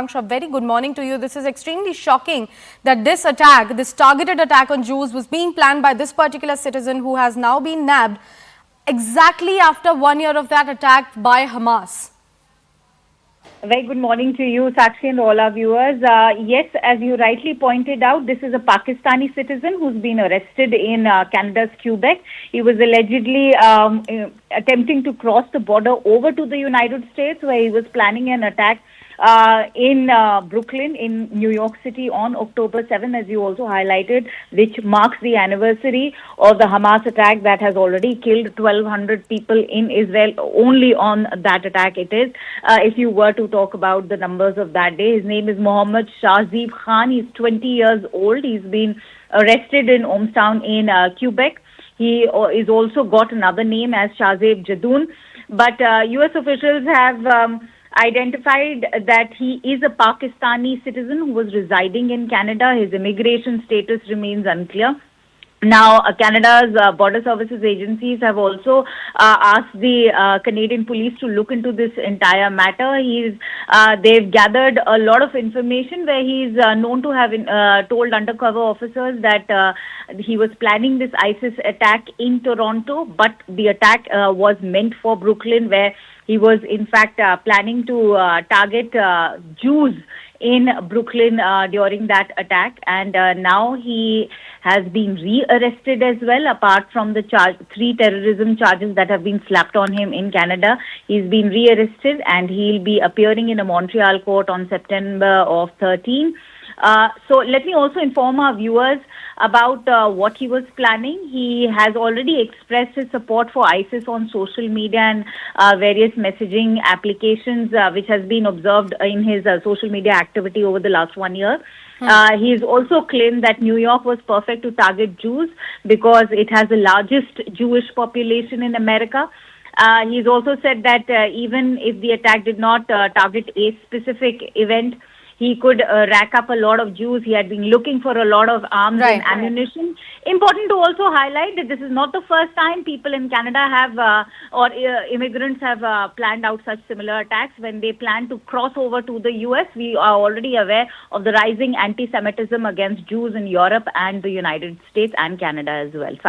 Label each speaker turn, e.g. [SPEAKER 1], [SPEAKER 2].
[SPEAKER 1] A very good morning to you. This is extremely shocking that this attack, this targeted attack on Jews was being planned by this particular citizen who has now been nabbed exactly after 1 year of that attack by Hamas.
[SPEAKER 2] A very good morning to you, Sakshi, and all our viewers. Yes, as you rightly pointed out, this is a Pakistani citizen who's been arrested in Canada's Quebec. He was allegedly attempting to cross the border over to the United States, where he was planning an attack in Brooklyn, in New York City on October 7, as you also highlighted, which marks the anniversary of the Hamas attack that has already killed 1,200 people in Israel. Only on that attack it is. If you were to talk about the numbers of that day, his name is Mohammed Shahzeeb Khan. He's 20 years old. He's been arrested in Ormstown in Quebec. He is also got another name as Shahzeeb Jadoon. But U.S. officials have identified that he is a Pakistani citizen who was residing in Canada. His immigration status remains unclear. Now, Canada's border services agencies have also asked the Canadian police to look into this entire matter. They've gathered a lot of information where he's known to have told undercover officers that he was planning this ISIS attack in Toronto, but the attack was meant for Brooklyn, where he was in fact planning to target Jews in Brooklyn during that attack, and now he has been re-arrested as well. Apart from the 3 terrorism charges that have been slapped on him in Canada, he's been re-arrested and he'll be appearing in a Montreal court on September of 13. So let me also inform our viewers about what he was planning. He has already expressed his support for ISIS on social media and various messaging applications, which has been observed in his social media activity over the last 1 year. He's also claimed that New York was perfect to target Jews because it has the largest Jewish population in America. He's also said that even if the attack did not target a specific event, he could rack up a lot of Jews. He had been looking for a lot of arms and ammunition. Important to also highlight that this is not the first time people in Canada have, or immigrants have planned out such similar attacks. When they plan to cross over to the US, we are already aware of the rising anti-Semitism against Jews in Europe and the United States and Canada as well.